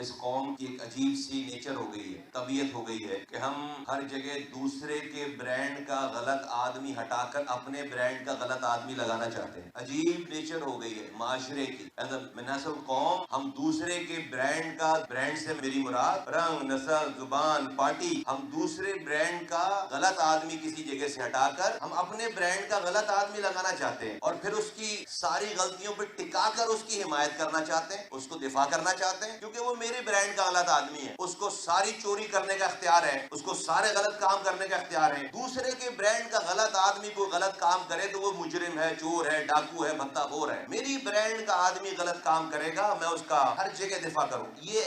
اس قوم کی ایک عجیب سی نیچر ہو گئی ہے، طبیعت ہو گئی ہے کہ ہم ہر جگہ دوسرے کے برانڈ کا غلط آدمی ہٹا کر اپنے برانڈ کا غلط آدمی لگانا چاہتے ہیں۔ عجیب نیچر ہو گئی ہے معاشرے کی، نسل قوم ہم دوسرے کے برانڈ کا، برانڈ سے میری مراد رنگ، نسل، زبان، پارٹی، ہم دوسرے برانڈ کا غلط آدمی کسی جگہ سے ہٹا کر ہم اپنے برانڈ کا غلط آدمی لگانا چاہتے ہیں، اور پھر اس کی ساری غلطیوں پہ ٹکا کر اس کی حمایت کرنا چاہتے ہیں، اس کو دفاع کرنا چاہتے ہیں، کیونکہ وہ میرے برانڈ کا غلط آدمی ہے، اس کو ساری چوری کرنے کا اختیار ہے، اس کو سارے غلط کام کرنے کا اختیار ہے۔ دوسرے کے برانڈ کا غلط آدمی کوئی غلط کام کرے تو وہ مجرم ہے، چور ہے، ڈاکو ہے، بھتہ خور ہے۔ میری برانڈ کا آدمی غلط کام کرے گا، میں اس کا ہر جگہ دفاع کروں۔ یہ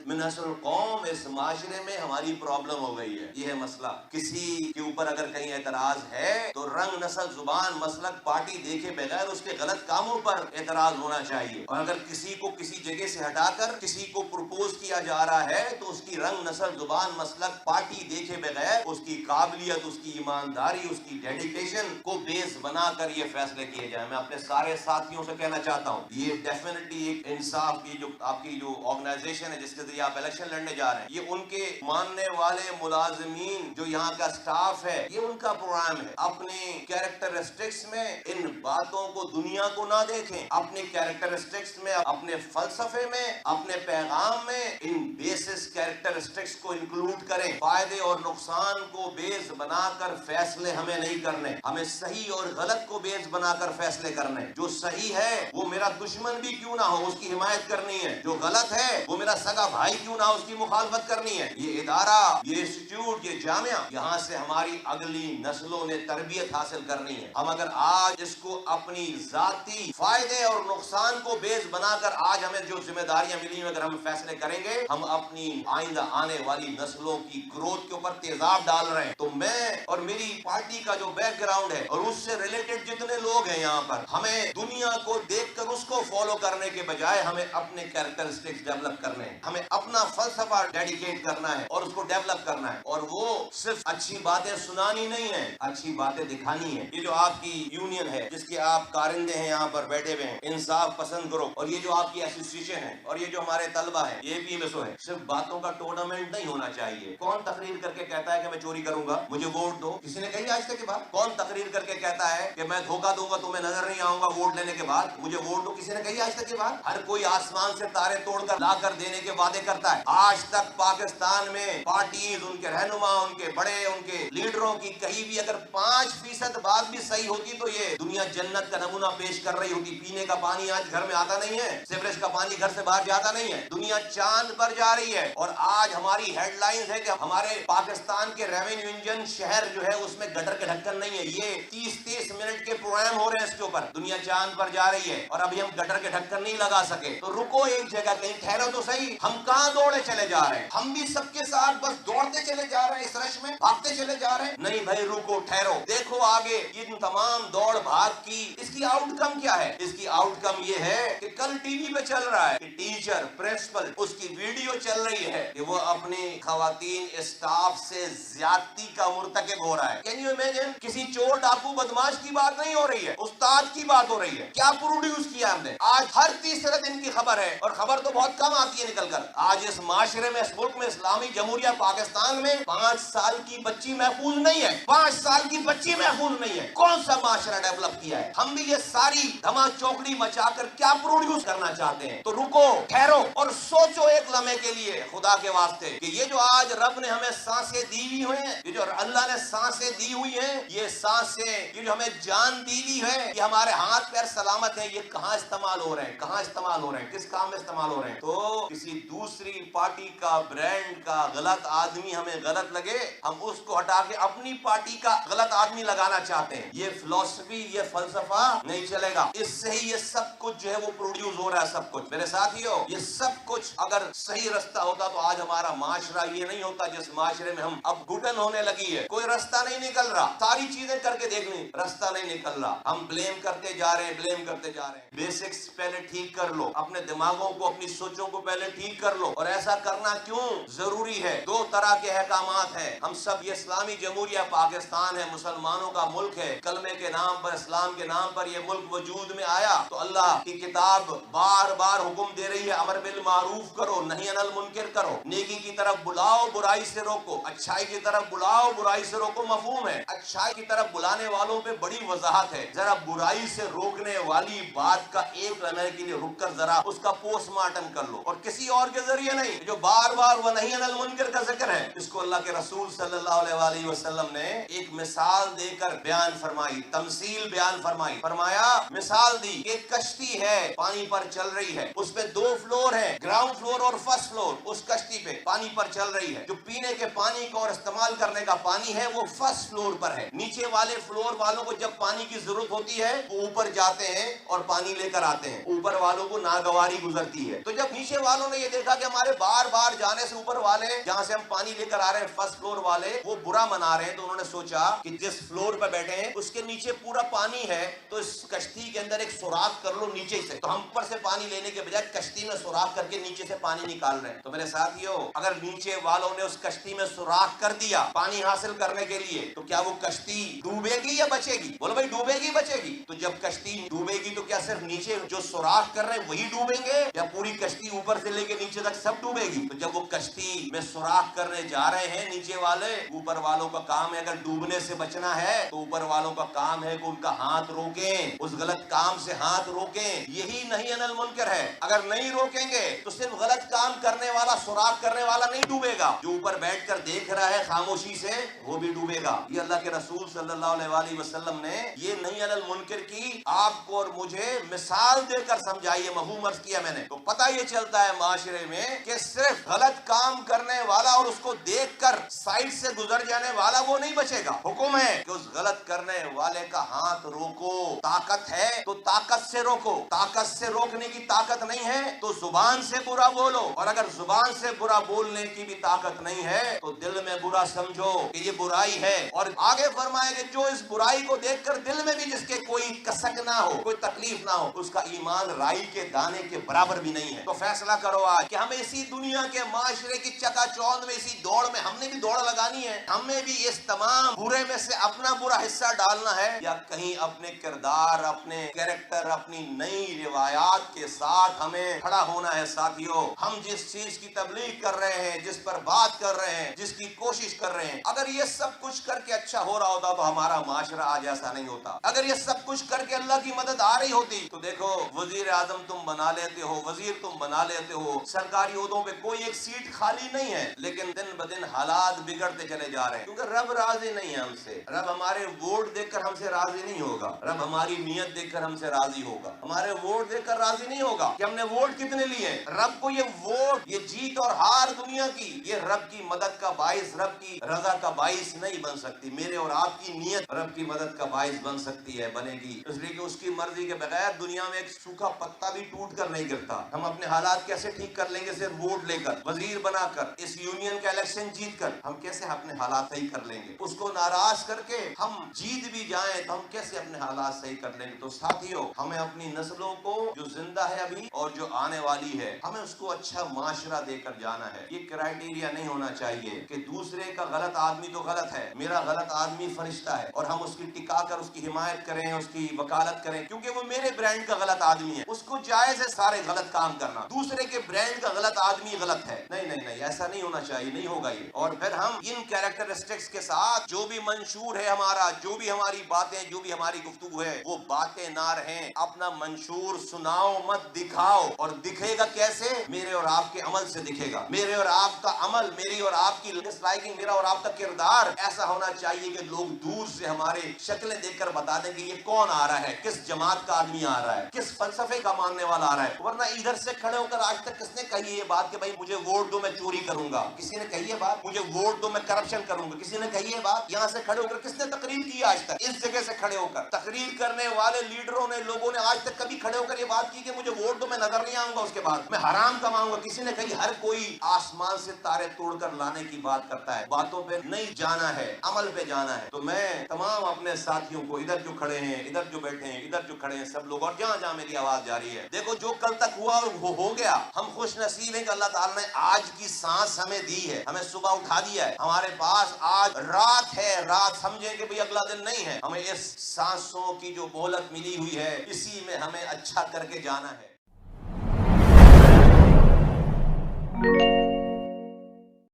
نسل قوم اس معاشرے میں ہماری پرابلم ہو گئی ہے، یہ ہے مسئلہ۔ کسی کے اوپر اگر کہیں اعتراض ہے تو رنگ، نسل، زبان، مسلک، پارٹی دیکھے بغیر اس کے غلط کاموں پر اعتراض ہونا چاہیے، اور اگر کسی کو کسی جگہ سے ہٹا کر کسی کو پرپوز کیا جا رہا ہے تو اس کی رنگ، نسل، زبان، مسلک، پارٹی دیکھے بغیر اس کی قابلیت، اس کی ایمانداری، اس کی ڈیڈیکیشن کو بیس بنا کر یہ فیصلے کیے جائیں۔ میں اپنے سارے ساتھیوں سے کہنا چاہتا ہوں، یہ ڈیفینیٹلی ایک انصاف کی جو آپ کی جو آرگنائزیشن ہے جس کے ذریعے آپ الیکشن لڑنے جا رہے ہیں، یہ ان کے ماننے والے ملازمین جو یہاں کا سٹاف ہے، یہ ان کا پروگرام ہے۔ اپنی کیریکٹرسٹکس میں ان باتوں کو دنیا کو نہ دیکھیں، اپنی کیریکٹرسٹکس میں، اپنے فلسفے میں، اپنے پیغام میں ان بیسس کیریکٹرسٹکس کو انکلوڈ کریں۔ فائدے اور نقصان کو بیس بنا کر فیصلے ہمیں نہیں کرنے، ہمیں صحیح اور غلط کو بیس بنا کر فیصلے کرنے۔ جو صحیح ہے وہ میرا دشمن بھی کیوں نہ ہو اس کی حمایت کرنی ہے، جو غلط ہے وہ میرا سگا بھائی کیوں نہ ہو اس کی مخالفت کرنی ہے۔ یہ ادارہ، یہ انسٹیٹیوٹ، یہ جامعہ، یہاں سے ہماری اگلی نسلوں نے تربیت حاصل کرنی ہے۔ ہم اگر آج اس کو اپنی ذاتی فائدے اور نقصان کو بیس بنا کر آج ہمیں جو ذمہ داریاں ملی ہیں اگر ہم فیصلے کریں گے، ہم اپنی آئندہ آنے والی نسلوں کی گروتھ کے اوپر تیزاب ڈال رہے ہیں۔ تو میں اور میری پارٹی کا جو بیک گراؤنڈ ہے اور اس سے ریلیٹڈ جتنے لوگ ہیں یہاں پر، ہمیں دنیا کو دیکھ کر اس کو فالو کرنے کے بجائے ہمیں اپنے کیریکٹرسٹکس ڈیولپ کرنے ہیں، ہمیں اپنا فلسفہ ڈیڈیکیٹ کرنا ہے اور اس کو ڈیولپ کرنا ہے، اور وہ صرف اچھی باتیں سنانی نہیں ہے، اچھی باتیں دکھانی ہے۔ یہ جو آپ کی یونین ہے جس کے آپ کارندے ہیں یہاں پر بیٹھے ہوئے ہیں، انصاف پسند گروپ، اور یہ جو آپ کی ایسوسیشن ہے اور یہ جو ہمارے طلبہ ہیں، یہ بھی مسو ہے، صرف باتوں کا ٹورنامنٹ نہیں ہونا چاہیے۔ کون تقریر کر کے کہتا ہے کہ میں چوری کروں گا مجھے ووٹ دو؟ کسی نے کہی آج تک کے بعد؟ کون تقریر کر کے کہتا ہے کہ میں دھوکہ دوں گا تمہیں نظر نہیں آؤں گا ووٹ لینے کے بعد مجھے ووٹ دو؟ کسی نے کہی آج تک کے بعد؟ ہر کوئی آسمان سے تارے توڑ کر لا کر دینے کے وعدے کرتا ہے۔ آج تک پاکستان میں پارٹیز، ان کے رہنما، ان کے بڑے، ان کے لیڈروں کی کہیں بھی اگر 5% بات بھی صحیح ہوتی تو یہ دنیا جنت کا نمونہ پیش کر رہی ہوتی۔ پینے کا پانی آج گھر میں آتا نہیں ہے، سیوریج کا پانی گھر سے باہر جاتا نہیں ہے، دنیا چاند پر جا رہی ہے، اور آج ہماری ہیڈ لائنز ہے کہ ہمارے پاکستان کے ریونیو انجن شہر جو ہے اس میں گٹر کے ڈھکن نہیں ہے۔ یہ 30 منٹ کے پروگرام ہو رہے ہیں اس کے اوپر، دنیا چاند پر جا رہی ہے اور ابھی ہم گٹر کے ڈھکن نہیں لگا سکے۔ تو رکو ایک جگہ، کہیں ٹھہرو تو صحیح، ہم کہاں دوڑے چلے جا رہے ہیں؟ ہم بھی سب کے ساتھ بس دوڑتے چلے جا رہے ہیں، اس رش میں بھاگتے چلے جا رہے ہیں؟ نہیں بھائی، رکو، ٹھہرو، دیکھو آگے یہ تمام دوڑ بھاگ کی اس کی آؤٹ کم کیا ہے؟ اس کی آؤٹ کم یہ ہے کہ کل ٹی وی پہ چل رہا ہے کہ ٹیچر، پرنسپل، اس کی ویڈیو چل رہی ہے کہ وہ اپنی خواتین اسٹاف سے زیادتی کا مرتکب ہو رہا ہے۔ Can you imagine? کسی چور، ڈاکو، بدماش کی بات نہیں ہو رہی ہے، استاد کی بات ہو رہی ہے۔ کیا پروڈیوس کیا ہم نے؟ آج ہر تیسرے دن کی خبر ہے، اور خبر تو بہت کم آتی ہے نکل کر۔ آج اس معاشرے میں، اس ملک میں، اسلامی جمہوریہ پاکستان میں 5 سال کی بچی محفوظ نہیں ہے، 5 سال کی بچی محفوظ نہیں ہے۔ کون سا معاشرہ ڈیولپ کیا ہے؟ ہم بھی یہ ساری دھما چوکڑی مچا کر کیا پروڈیوس کرنا چاہتے ہیں؟ تو رکو، ٹھہرو اور سوچو ایک لمحے کے لیے خدا کے واسطے کہ یہ جو آج رب نے ہمیں سانسیں دی ہوئی ہیں، یہ جو اللہ نے سانسیں دی ہوئی ہیں، یہ سانسیں، یہ جو ہمیں جان دی ہوئی ہے، یہ ہمارے ہاتھ پیر سلامت ہیں، یہ کہاں استعمال ہو رہے ہیں؟ کہاں استعمال ہو رہے ہیں؟ کس کام میں استعمال ہو رہے ہیں؟ تو کسی دوسری پارٹی کا، برانڈ کا غلط آدمی ہمیں غلط لگے، ہم اس کو ہٹا کے اپنی پارٹی کا غلط آدمی لگانا چاہتے ہیں۔ یہ فلسفی، یہ فلسفہ نہیں چلے گا۔ اس سے ہی یہ سب کچھ جو ہے وہ پروڈیوس ہو رہا ہے، سب کچھ۔ میرے ساتھیو، یہ سب کچھ اگر صحیح رستہ ہوتا تو آج ہمارا माशरा ये नहीं होता जिस माशरे में हम अब घुटन होने लगी है, कोई रास्ता नहीं निकल रहा, सारी चीजें करके देख ली, रास्ता नहीं निकल रहा, हम ब्लेम करते जा रहे हैं, ब्लेम करते जा रहे हैं। बेसिक्स पहले ठीक कर लो, अपने दिमागों को, अपनी सोचों को पहले ठीक कर लो। और ऐसा करना क्यों जरूरी है? दो तरह के अहकामात हैं। हम सब, ये इस्लामी जमहूरिया पाकिस्तान है, मुसलमानों का मुल्क है, कलमे के नाम पर, इस्लाम के नाम पर ये मुल्क वजूद में आया तो अल्लाह की किताब बार बार हुक्म दे रही है, अमर बिल मारूफ करो, नही अनिल मुनकर करो, नेकी की तरफ बुलाओ, बुराई से रोको, अच्छाई की तरफ बुलाओ, बुराई से रोको। मफहूम है? अच्छाई की तरफ बुलाने वालों पे बड़ी वजाहत है। जरा बुराई से रोकने वाली बात का एक लम्हे के लिए रुक कर जरा उसका पोस्टमार्टम कर लो, और किसी और के जरिए नहीं। जो बार बार वह नही अनिल मुनकर का जिक्र है, इसको अल्लाह के रसूल सल्लल्लाहु अलैहि वसल्लम ने एक मिसाल देकर बयान फरमाई, तमसील बयान फरमाई। फरमाया, मिसाल दी, एक कश्ती है, पानी पर चल रही है, उस पे 2 फ्लोर है, ग्राउंड फ्लोर और फर्स्ट फ्लोर। उस कश्ती पे पानी पर चल रही है, जो पीने के पानी का और इस्तेमाल करने का पानी है वो फर्स्ट फ्लोर पर है। नीचे वाले फ्लोर वालों को जब पानी की जरूरत होती है वो ऊपर जाते हैं और पानी लेकर आते हैं, ऊपर वालों को नागवारी गुजरती है। तो जब नीचे वालों ने ये देखा कि हमारे बार बार जाने से ऊपर वाले जहाँ से हम पानी लेकर आ रहे हैं, फर्स्ट फ्लोर वाले वो बुरा मना रहे हैं, तो उन्होंने सोचा कि जिस फ्लोर पर बैठे हैं उसके नीचे पूरा पानी है, तो इस कश्ती के अंदर एक सुराख कर लो नीचे से। तो हम ऊपर से पानी लेने के बजाय कश्ती में सुराख करके नीचे से पानी निकाल रहे हैं। तो मेरे साथियों, अगर नीचे वालों ने उस कश्ती में सुराख कर दिया पानी हासिल करने के लिए, तो क्या वो कश्ती डूबेगी या बचेगी? बोलो भाई, डूबेगी बचेगी? तो जब कश्ती डूबेगी तो क्या सिर्फ नीचे जो सुराख कर रहे हैं वही डूबेंगे, या पूरी कश्ती ऊपर से लेके नीचे तक सब डूबेगी? तो जब वो कश्ती में सुराख करने जा रहे हैं नीचे वाले, ऊपर वालों का काम है अगर डूबने से बचना है तो ऊपर वालों का काम है कि उनका हाथ रोकें, उस गलत काम से हाथ रोकें। यही नही अनिल मुनकर है। अगर नहीं रोकेंगे तो सिर्फ गलत काम करने वाला, सुराख करने वाला नहीं डूबेगा, जो ऊपर बैठकर देख रहा है खामोशी से वो भी डूबेगा। ये अल्लाह के रसूल सल्लल्लाहु अलैहि वसल्लम ने ये नही अनिल मुनकर की आपको और मुझे मिसाल देकर समझाई है, मफहूम अर्ज किया मैंने। तो पता ये चलता है माशरे में कि सिर्फ गलत काम करने वाला और उसको देखकर साइड से गुजर जाने वाला वो नहीं बचेगा। हुक्म है कि उस गलत करने वाले का हाथ रोको। ताकत है तो ताकत से रोको, ताकत से रोकने की ताकत नहीं है तो जुबान से बुरा बोलो, और अगर जुबान से बुरा बोलने की भी ताकत नहीं है तो दिल में बुरा समझो कि ये बुराई है। और आगे फरमाया कि जो इस बुराई को देखकर दिल में भी जिसके कोई कसक ना हो, कोई तकलीफ ना हो, उसका ईमान राई के दाने के बराबर भी नहीं है। तो फैसला करो आज कि हमें इसी दुनिया के माशरे की चकाचौंध में, इसी दौड़ में हमने भी दौड़ लगानी है, हमें भी इस तमाम बुरे में से अपना बुरा हिस्सा डालना है, या कहीं अपने किरदार, अपने कैरेक्टर, अपनी नई रिवायात के साथ हमें खड़ा होना है। साथियों, हम जिस चीज की तबलीग कर रहे हैं, जिस पर बात कर रहे हैं, जिसकी कोशिश कर रहे हैं, अगर ये सब कुछ करके अच्छा हो रहा होता तो हमारा माशरा आज ऐसा नहीं होता। अगर ये सब कुछ करके अल्लाह की मदद आ रही होती तो देखो, वजीर आजम तुम बना लेते हो, वजीर तुम बना लेते हो, सरकारी ओहदों पे कोई एक सीट खाली नहीं है, लेकिन दिन ब दिन हालात बिगड़ते चले जा रहे हैं, क्योंकि रब राजी नहीं है हमसे। रब हमारे वोट देखकर हमसे राजी नहीं होगा, रब हमारी नीयत देखकर हमसे राजी होगा। हमारे वोट देखकर राजी नहीं होगा कि हमने वोट कितने लिए। रब को ये वोट, ये जीत और हार दुनिया की, ये रब की मदद का बाइस, रब की रजा का बाइस नहीं बन सकती। मेरे और आपकी नीयत रब की मदद का बाइस बन सकती है, बनेगी, इसलिए कि उसकी मर्जी के बगैर दुनिया में एक सूखा पत्ता भी टूट कर नहीं गिरता। हम अपने हालात कैसे ठीक कर लेंगे? सिर्फ वोट लेकर, वजीर बनाकर, इस यूनियन का इलेक्शन जीत कर हम कैसे अपने हालात सही कर लेंगे? उसको नाराज करके हम जीत भी जाएं तो हम कैसे अपने हालात सही कर लेंगे? तो साथियों, हमें अपनी नस्लों को, जो जिंदा है अभी और जो आने वाली है, हमें उसको अच्छा माशरा देकर जाना है। ये क्राइटेरिया नहीं होना चाहिए कि दूसरे का गलत आदमी तो गलत है, मेरा गलत आदमी फरिश्ता है, और हम उसकी टिका कर उसकी हिमायत करें, उसकी वकालत करें क्योंकि वो मेरे ब्रांड का गलत आदमी है, उसको जायज है सारे गलत काम करना। दूसरे के ब्रांड का गलत आदमी गलत है, नहीं नहीं नहीं, ऐसा नहीं होना चाहिए, नहीं होगा ये। और फिर हम इन कैरेक्टरिस्टिक्स के साथ जो भी मंशूर है हमारा, जो भी हमारी बातें, जो भी हमारी गुफ्तगू है, वो बातें ना रहें। अपना मंशूर सुनाओ मत दिखाओ, और दिखेगा कैसे? मेरे और आपके अमल से दिखेगा। मेरे और आपका अमल, मेरी और आपकी डिसलाइकिंग, मेरा और आपका किरदार ऐसा होना चाहिए कि लोग दूर से हमारे शक्लें देखकर बता देंगे ये कौन आ रहा है, किस जमात का आदमी आ रहा है, किस फलसफे का मानने वाला आ रहा है। वरना इधर से खड़े होकर आज तक किसने कही ये बात कि भाई मुझे वोट दो मैं चोरी करूंगा? करूंगा। किसी ने कही है बात, मुझे वोट दो मैं करप्शन करूंगा। किसी ने कही है बात, यहाँ से खड़े होकर किसने तकरीर की आज तक? इस जगह से खड़े होकर तकरीर करने वाले लीडरों ने, लोगों ने आज तक कभी खड़े होकर ये बात की कि मुझे वोट दो मैं नजर नहीं आऊंगा, उसके बाद मैं हराम कमाऊंगा? किसी ने कही? हर कोई आसमान से तारे तोड़कर लाने की बात करता है। बातों पे नहीं जाना है, अमल पे जाना है। तो मैं तमाम अपने साथियों को, इधर जो खड़े हैं, इधर जो बैठे हैं, इधर जो खड़े हैं, सब लोग, और जहां जहां मेरी आवाज जा रही है, देखो जो कल तक हुआ वो हो गया। हम खुश नसीब हैं कि अल्लाह ताला ने आज की सांस हमें दी है, हमें सुबह उठा दिया है। हमारे पास आज रात है, रात समझे कि भाई अगला दिन नहीं है। हमें इस सांसों की जो मोहलत मिली हुई है, इसी में हमें अच्छा करके जाना है।